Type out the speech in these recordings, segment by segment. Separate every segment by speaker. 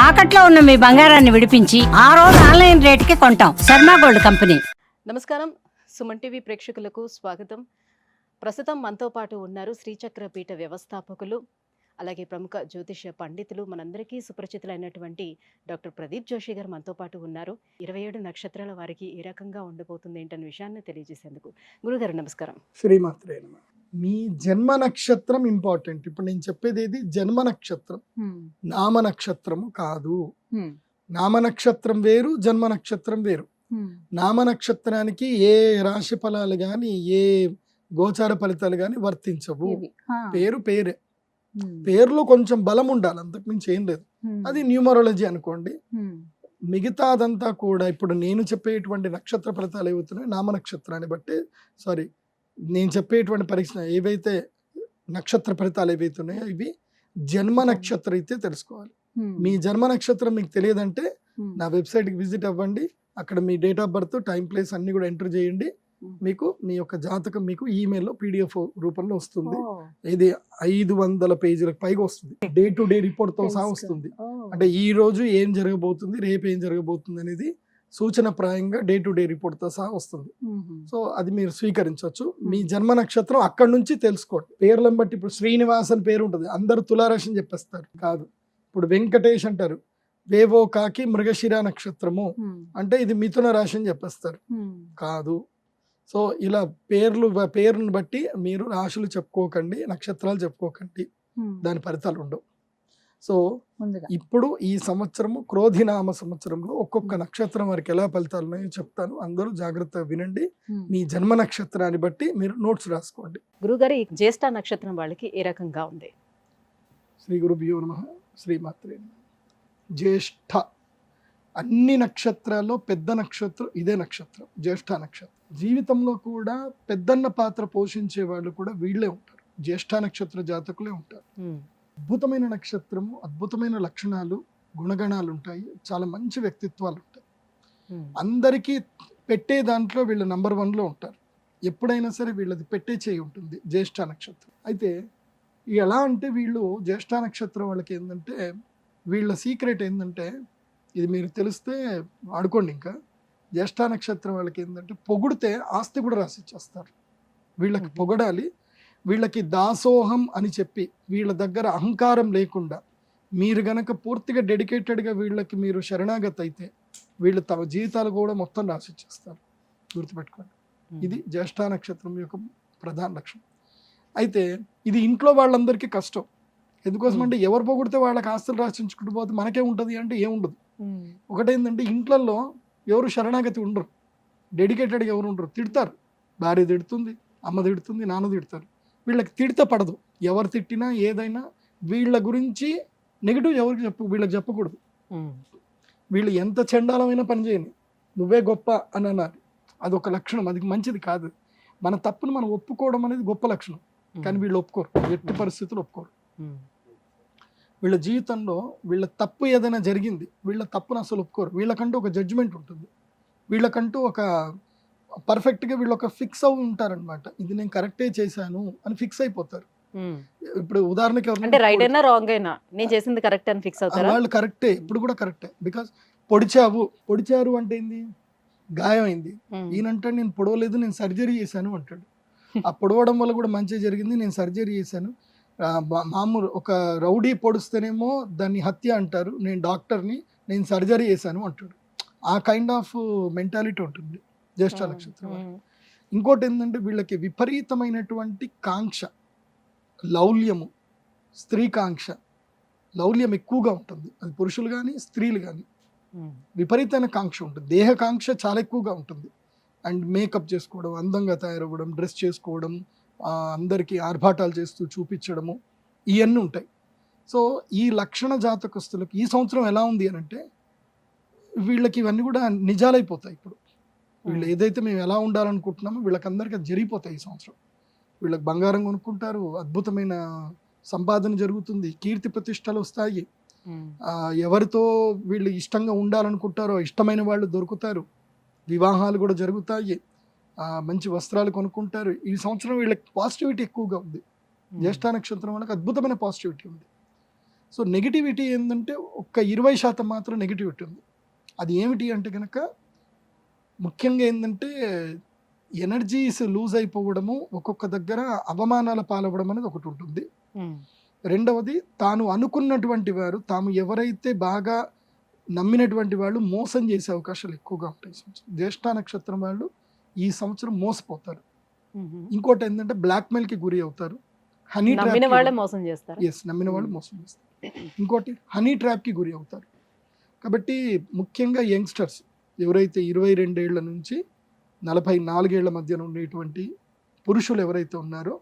Speaker 1: తాకట్లో ఉన్న మీ బంగారాన్ని విడిపించి ఆ రోజు ఆన్లైన్ రేటుకి కొంటాం. Sharma gold company.
Speaker 2: నమస్కారం, సుమన్ టీవీ ప్రేక్షకులకు స్వాగతం. ప్రస్తుతం మనతో పాటు ఉన్నారు శ్రీచక్ర పీఠ వ్యవస్థాపకులు, అలాగే ప్రముఖ జ్యోతిష్య పండితులు, మనందరికీ సుపరిచితులైనటువంటి డాక్టర్ ప్రదీప్ జోషి గారు మనతో పాటు ఉన్నారు. 27 నక్షత్రాల వారికి ఏ రకంగా ఉండబోతుంది ఏంటనే విషయాన్ని తెలియజేసేందుకు గురుగారు నమస్కారం.
Speaker 3: శ్రీమాత్రే నమః. మీ జన్మ నక్షత్రం ఇంపార్టెంట్. ఇప్పుడు నేను చెప్పేది ఏది జన్మ నక్షత్రం, నామ నక్షత్రము కాదు. నామ నక్షత్రం వేరు, జన్మ నక్షత్రం వేరు. నామ నక్షత్రానికి ఏ రాశి ఫలాలు గాని ఏ గోచార ఫలితాలు గాని వర్తించవు. పేరు పేరే, పేరులో కొంచెం బలం ఉండాలి, అంతకుమించి ఏం లేదు. అది న్యూమరాలజీ అనుకోండి. మిగతాదంతా కూడా ఇప్పుడు నేను చెప్పేటువంటి నక్షత్ర ఫలితాలు ఏవవుతున్నాయి నామ నక్షత్రాన్ని బట్టి, సారీ నేను చెప్పేటువంటి పరీక్ష ఏవైతే నక్షత్ర ఫలితాలు ఏవైతున్నాయో ఇవి జన్మ నక్షత్రం అయితే తెలుసుకోవాలి. మీ జన్మ నక్షత్రం మీకు తెలియదంటే నా వెబ్సైట్కి విజిట్ అవ్వండి. అక్కడ మీ date of birth, time, place అన్ని కూడా ఎంటర్ చేయండి. మీకు మీ యొక్క జాతకం మీకు ఈమెయిల్లో PDF రూపంలో వస్తుంది. ఇది 500 పేజీలకు పైగా వస్తుంది. డే టు డే రిపోర్ట్తో సహా వస్తుంది. అంటే ఈ రోజు ఏం జరగబోతుంది, రేపు ఏం జరగబోతుంది అనేది సూచన ప్రాయంగా డే టు డే రిపోర్ట్తో సహా వస్తుంది. సో అది మీరు స్వీకరించవచ్చు. మీ జన్మ నక్షత్రం అక్కడి నుంచి తెలుసుకోండి. పేర్లను బట్టి ఇప్పుడు శ్రీనివాస్ అని పేరు ఉంటుంది, అందరు తులారాశి అని చెప్పేస్తారు. కాదు. ఇప్పుడు వెంకటేష్ అంటారు, వేవో కాకి మృగశిర నక్షత్రము అంటే ఇది మిథున రాశి అని చెప్పేస్తారు. కాదు. సో ఇలా పేరును బట్టి మీరు రాశులు చెప్పుకోకండి, నక్షత్రాలు చెప్పుకోకండి, దాని ఫలితాలు ఉండవు. సో ఇప్పుడు ఈ సంవత్సరము క్రోధినామ సంవత్సరంలో ఒక్కొక్క నక్షత్రం వారికి ఎలా ఫలితాలు ఉన్నాయో చెప్తాను. అందరూ జాగ్రత్తగా వినండి. మీ జన్మ నక్షత్రాన్ని బట్టి మీరు నోట్స్ రాసుకోండి.
Speaker 2: గురుగారు, ఈ జ్యేష్ఠ నక్షత్రం వాళ్ళకి ఏ రకంగా ఉంది?
Speaker 3: శ్రీ గురుభ్యో నమః. శ్రీమాత్రే నమః. జ్యేష్ఠ అన్ని నక్షత్రాల్లో పెద్ద నక్షత్రం ఇదే నక్షత్రం, జ్యేష్ఠ నక్షత్రం. జీవితంలో కూడా పెద్దన్న పాత్ర పోషించే వాళ్ళు కూడా వీళ్ళే ఉంటారు, జ్యేష్ఠ నక్షత్ర జాతకులే ఉంటారు. అద్భుతమైన నక్షత్రము, అద్భుతమైన లక్షణాలు, గుణగణాలు ఉంటాయి, చాలా మంచి వ్యక్తిత్వాలు ఉంటాయి. అందరికీ పెట్టే దాంట్లో వీళ్ళు నంబర్ 1లో ఉంటారు. ఎప్పుడైనా సరే వీళ్ళది పెట్టే చేయి ఉంటుంది జ్యేష్ఠ నక్షత్రం. అయితే ఎలా అంటే వీళ్ళు జ్యేష్ఠ నక్షత్రం వాళ్ళకి ఏంటంటే వీళ్ళ సీక్రెట్ ఏంటంటే, ఇది మీరు తెలిస్తే ఆడుకోండి. ఇంకా జ్యేష్ఠ నక్షత్రం వాళ్ళకి ఏంటంటే పొగిడితే ఆస్తి కూడా రాసిచ్చేస్తారు. వీళ్ళకి పొగడాలి, వీళ్ళకి దాసోహం అని చెప్పి వీళ్ళ దగ్గర అహంకారం లేకుండా మీరు గనక పూర్తిగా డెడికేటెడ్గా వీళ్ళకి మీరు శరణాగతి అయితే వీళ్ళు తమ జీవితాలు కూడా మొత్తం రాసిచ్చేస్తారు. గుర్తుపెట్టుకోండి, ఇది జ్యేష్ఠ నక్షత్రం యొక్క ప్రధాన లక్షణం. అయితే ఇది ఇంట్లో వాళ్ళందరికీ కష్టం. ఎందుకోసం అంటే ఎవరు పొగిడితే వాళ్ళకి ఆస్తులు రాసించుకుంటూ పోతే మనకే ఉంటుంది అంటే ఏముండదు. ఒకటేంటంటే ఇంట్లలో ఎవరు శరణాగతి ఉండరు, డెడికేటెడ్గా ఎవరు ఉండరు. తిడతారు, భార్య తిడుతుంది, అమ్మ తిడుతుంది, నాన్న తిడతారు. వీళ్ళకి తిడితే పడదు. ఎవరు తిట్టినా ఏదైనా వీళ్ళ గురించి నెగిటివ్ ఎవరికి వీళ్ళకి చెప్పకూడదు. వీళ్ళు ఎంత చండాలమైన పని చేయని నువ్వే గొప్ప అని అన్నారు, అదొక లక్షణం, అది మంచిది కాదు. మన తప్పును మనం ఒప్పుకోవడం అనేది గొప్ప లక్షణం. కానీ వీళ్ళు ఒప్పుకోరు, ఎట్టి పరిస్థితులు ఒప్పుకోరు. వీళ్ళ జీవితంలో వీళ్ళ తప్పు ఏదైనా జరిగింది, వీళ్ళ తప్పును అసలు ఒప్పుకోరు. వీళ్ళకంటూ ఒక జడ్జిమెంట్ ఉంటుంది, వీళ్ళకంటూ ఒక పర్ఫెక్ట్గా వీళ్ళు ఒక ఫిక్స్ అవి ఉంటారనమాట. ఇది నేను కరెక్టే చేశాను అని ఫిక్స్ అయిపోతారు. ఇప్పుడు ఉదాహరణకి వాళ్ళు కరెక్టే, ఇప్పుడు కూడా కరెక్టే. బికాస్ పొడిచారు అంటే ఏంది, గాయం అయింది. ఈయనంటే నేను పొడవలేదు, నేను సర్జరీ చేశాను అంటాడు. ఆ పొడవడం వల్ల కూడా మంచి జరిగింది, నేను సర్జరీ చేశాను. మామూలు ఒక రౌడీ పొడిస్తేనేమో దాన్ని హత్య అంటారు, నేను డాక్టర్ని, నేను సర్జరీ చేశాను అంటాడు. ఆ కైండ్ ఆఫ్ మెంటాలిటీ ఉంటుంది జ్యేష్ఠ నక్షత్రం. ఇంకోటి ఏంటంటే వీళ్ళకి విపరీతమైనటువంటి కాంక్ష, లౌల్యము, స్త్రీ కాంక్ష, లౌల్యం ఎక్కువగా ఉంటుంది. అది పురుషులు కానీ స్త్రీలు కానీ విపరీతమైన కాంక్ష ఉంటుంది. దేహకాంక్ష చాలా ఎక్కువగా ఉంటుంది. అండ్ మేకప్ చేసుకోవడం, అందంగా తయారవ్వడం, డ్రెస్ చేసుకోవడం, అందరికీ ఆర్భాటాలు చేస్తూ చూపించడము, ఇవన్నీ ఉంటాయి. సో ఈ లక్షణ జాతకస్తులకు ఈ సంవత్సరం ఎలా ఉంది అని అంటే వీళ్ళకి ఇవన్నీ కూడా నిజాలైపోతాయి. ఇప్పుడు వీళ్ళు ఏదైతే మేము ఎలా ఉండాలనుకుంటున్నామో వీళ్ళకందరికీ అది జరిగిపోతాయి. ఈ సంవత్సరం వీళ్ళకి బంగారం కొనుక్కుంటారు, అద్భుతమైన సంపాదన జరుగుతుంది, కీర్తి ప్రతిష్టలు వస్తాయి. ఎవరితో వీళ్ళు ఇష్టంగా ఉండాలనుకుంటారో ఇష్టమైన వాళ్ళు దొరుకుతారు, వివాహాలు కూడా జరుగుతాయి, మంచి వస్త్రాలు కొనుక్కుంటారు. ఈ సంవత్సరం వీళ్ళకి పాజిటివిటీ ఎక్కువగా ఉంది. జ్యేష్ఠ నక్షత్రం వాళ్ళకి అద్భుతమైన పాజిటివిటీ ఉంది. సో నెగిటివిటీ ఏంటంటే ఒక్క 20% మాత్రం నెగిటివిటీ ఉంది. అది ఏమిటి అంటే కనుక ముఖ్యంగా ఏంటంటే ఎనర్జీస్ లూజ్ అయిపోవడము, ఒక్కొక్క దగ్గర అవమానాల పాలవ్వడం అనేది ఒకటి ఉంటుంది. రెండవది తాను అనుకున్నటువంటి వారు, తాము ఎవరైతే బాగా నమ్మినటువంటి వాళ్ళు మోసం చేసే అవకాశాలు ఎక్కువగా ఉంటాయి. జ్యేష్ఠ నక్షత్రం వాళ్ళు ఈ సంవత్సరం మోసపోతారు. ఇంకోటి ఏంటంటే బ్లాక్మెయిల్కి గురి అవుతారు. హనీ
Speaker 2: నమ్మిన వాళ్ళే మోసం చేస్తారు.
Speaker 3: నమ్మిన వాళ్ళు మోసం చేస్తారు. ఇంకోటి హనీ ట్రాప్కి గురి అవుతారు. కాబట్టి ముఖ్యంగా యంగ్స్టర్స్ ఎవరైతే 22 ఏళ్ల నుంచి 44 ఏళ్ల మధ్యన ఉండేటువంటి పురుషులు ఎవరైతే ఉన్నారో,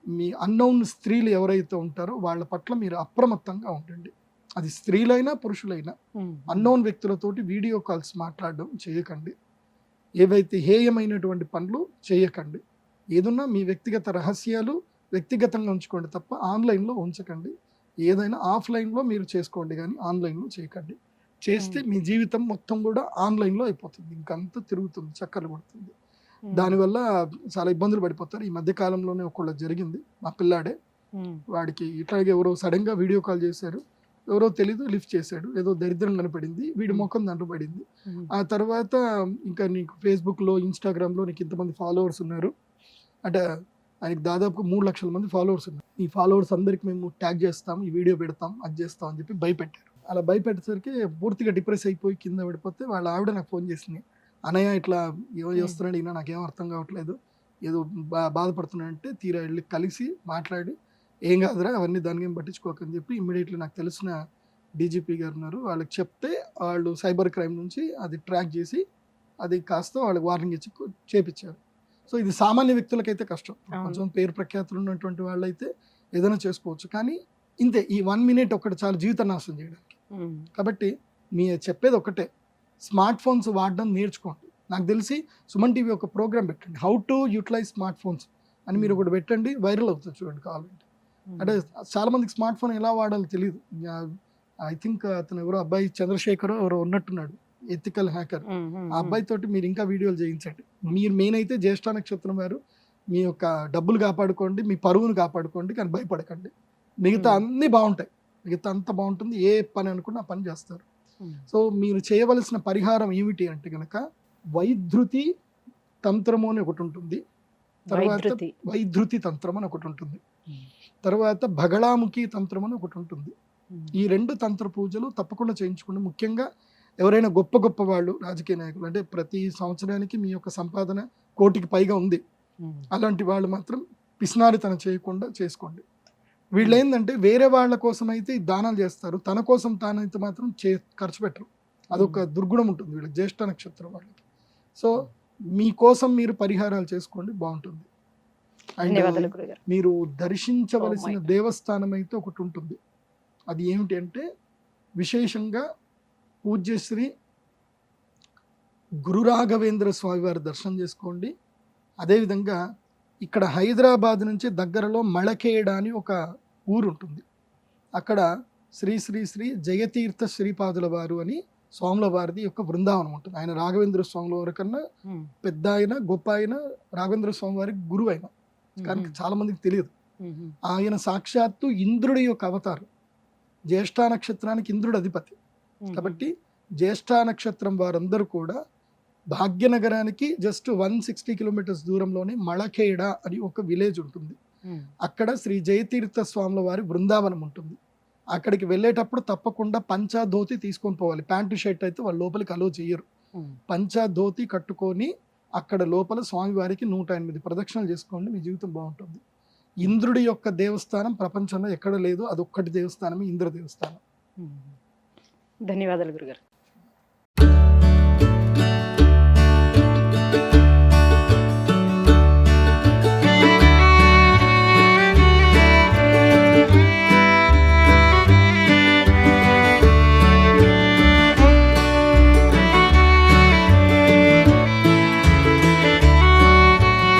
Speaker 3: మీ అన్నౌన్ స్త్రీలు ఎవరైతే ఉంటారో వాళ్ళ పట్ల మీరు అప్రమత్తంగా ఉండండి. అది స్త్రీలైనా పురుషులైనా అన్నౌన్ వ్యక్తులతోటి వీడియో కాల్స్ మాట్లాడడం చేయకండి. ఏవైతే హేయమైనటువంటి పనులు చేయకండి. ఏదన్నా మీ వ్యక్తిగత రహస్యాలు వ్యక్తిగతంగా ఉంచుకోండి తప్ప ఆన్లైన్లో ఉంచకండి. ఏదైనా ఆఫ్లైన్లో మీరు చేసుకోండి కానీ ఆన్లైన్లో చేయకండి. చేస్తే మీ జీవితం మొత్తం కూడా ఆన్లైన్లో అయిపోతుంది. ఇంకంతా తిరుగుతుంది, చక్కర్లు పడుతుంది. దానివల్ల చాలా ఇబ్బందులు పడిపోతారు. ఈ మధ్య కాలంలోనే ఒకళ్ళ జరిగింది, మా పిల్లాడే. వాడికి ఇట్లాగే ఎవరో సడన్గా వీడియో కాల్ చేశారు, ఎవరో తెలీదు, లిఫ్ట్ చేశాడు. ఏదో దరిద్రం కనపడింది, వీడి ముఖం దాంట్లో పడింది. ఆ తర్వాత ఇంకా నీకు ఫేస్బుక్లో, ఇన్స్టాగ్రామ్లో నీకు ఇంతమంది ఫాలోవర్స్ ఉన్నారు అంటే, ఆయనకి దాదాపు 3 లక్షల మంది ఫాలోవర్స్ ఉన్నారు. ఈ ఫాలోవర్స్ అందరికి మేము ట్యాగ్ చేస్తాం, ఈ వీడియో పెడతాం, అది చేస్తాం అని చెప్పి భయపెట్టారు. అలా భయపెట్టేసరికి పూర్తిగా డిప్రెస్ అయిపోయి కింద పడిపోతే వాళ్ళ ఆవిడ నాకు ఫోన్ చేసింది, అన్నయ్య ఇట్లా ఏమో చేస్తున్నాడు ఈయన, నాకేం అర్థం కావట్లేదు, ఏదో బాధపడుతున్నాడంటే తీరా వెళ్ళి కలిసి మాట్లాడి, ఏం కాదురా అవన్నీ దానికి ఏం పట్టించుకోకని చెప్పి ఇమ్మీడియట్లీ నాకు తెలిసిన డీజీపీ గారు ఉన్నారు, వాళ్ళకి చెప్తే వాళ్ళు సైబర్ క్రైమ్ నుంచి అది ట్రాక్ చేసి అది కాస్త వాళ్ళకి వార్నింగ్ ఇచ్చి చేపించారు. సో ఇది సామాన్య వ్యక్తులకైతే కష్టం. కొంచెం పేరు ప్రఖ్యాతులు ఉన్నటువంటి వాళ్ళైతే ఏదైనా చేసుకోవచ్చు, కానీ ఇంతే ఈ 1 మినిట్ ఒకటి చాలా జీవిత నాశనం చేయడానికి. కాబట్టి మీ చెప్పేది ఒకటే, స్మార్ట్ ఫోన్స్ వాడడం నేర్చుకోండి. నాకు తెలిసి సుమన్ టీవీ ఒక ప్రోగ్రామ్ పెట్టండి, how to utilise smart phones అని మీరు ఒకటి పెట్టండి, వైరల్ అవుతుంది చూడండి కావాలంటే. అంటే చాలా మందికి స్మార్ట్ ఫోన్ ఎలా వాడాలో తెలియదు. ఐ థింక్ అతను ఎవరో అబ్బాయి చంద్రశేఖర్ ఎవరో ఉన్నట్టున్నాడు, ఎథికల్ హ్యాకర్. ఆ అబ్బాయి తోటి మీరు ఇంకా వీడియోలు చేయించండి. మీరు మెయిన్ అయితే జ్యేష్ఠ నక్షత్రం వారు మీ యొక్క డబ్బులు కాపాడుకోండి, మీ పరువును కాపాడుకోండి, కానీ భయపడకండి. మిగతా అన్నీ బాగుంటాయి, మిగతా అంతా బాగుంటుంది. ఏ పని అనుకున్నా పని చేస్తారు. సో మీరు చేయవలసిన పరిహారం ఏమిటి అంటే కనుక వైధృతి తంత్రము అని ఒకటి ఉంటుంది, తర్వాత వైధృతి తంత్రం అని ఒకటి ఉంటుంది, తర్వాత భగళాముఖి తంత్రం అని ఒకటి ఉంటుంది. ఈ 2 తంత్ర పూజలు తప్పకుండా చేయించుకోండి. ముఖ్యంగా ఎవరైనా గొప్ప గొప్ప వాళ్ళు, రాజకీయ నాయకులు, అంటే ప్రతి సంవత్సరానికి మీ యొక్క సంపాదన 1 కోటికి పైగా ఉంది, అలాంటి వాళ్ళు మాత్రం పిసినారితనం చేయకుండా చేసుకోండి. వీళ్ళు ఏంటంటే వేరే వాళ్ళ కోసం అయితే దానాలు చేస్తారు, తన కోసం తానైతే మాత్రం ఖర్చు పెట్టరు. అదొక దుర్గుణం ఉంటుంది వీళ్ళకి, జ్యేష్ఠ నక్షత్రం వాళ్ళకి. సో మీకోసం మీరు పరిహారాలు చేసుకోండి, బాగుంటుంది. అండ్ మీరు దర్శించవలసిన దేవస్థానం అయితే ఒకటి ఉంటుంది. అది ఏమిటి అంటే విశేషంగా పూజ్యశ్రీ గురు రాఘవేంద్ర స్వామి వారి దర్శనం చేసుకోండి. అదేవిధంగా ఇక్కడ హైదరాబాద్ నుంచి దగ్గరలో మళకేడ అని ఒక ఊరు ఉంటుంది. అక్కడ శ్రీ శ్రీ శ్రీ జయతీర్థ శ్రీపాదుల వారు అని స్వాముల వారిది యొక్క బృందావనం ఉంటుంది. ఆయన రాఘవేంద్ర స్వాముల వారి కన్నా పెద్ద ఆయన, గొప్ప ఆయన, రాఘవేంద్ర స్వామి వారికి గురువు అయిన, కానీ చాలా మందికి తెలియదు. ఆయన సాక్షాత్తు ఇంద్రుడి యొక్క అవతారం. జ్యేష్ఠ నక్షత్రానికి ఇంద్రుడు అధిపతి. కాబట్టి జ్యేష్ఠ నక్షత్రం వారందరూ కూడా భాగ్యనగరానికి జస్ట్ 160 కిలోమీటర్స్ దూరంలోనే మళఖేడ అని ఒక విలేజ్ ఉంటుంది. అక్కడ శ్రీ జయతీర్థ స్వాముల వారి బృందావనం ఉంటుంది. అక్కడికి వెళ్ళేటప్పుడు తప్పకుండా పంచా ధోతి తీసుకొని పోవాలి. ప్యాంటు షర్ట్ అయితే వాళ్ళు లోపలికి అలో చేయరు. పంచా ధోతి కట్టుకొని అక్కడ లోపల స్వామివారికి 108 ప్రదక్షిణలు చేసుకోండి, మీ జీవితం బాగుంటుంది. ఇంద్రుడి యొక్క దేవస్థానం ప్రపంచంలో ఎక్కడ లేదు, అదొక్కటి దేవస్థానమే ఇంద్ర దేవస్థానం.
Speaker 2: ధన్యవాదాలు గురుగారు.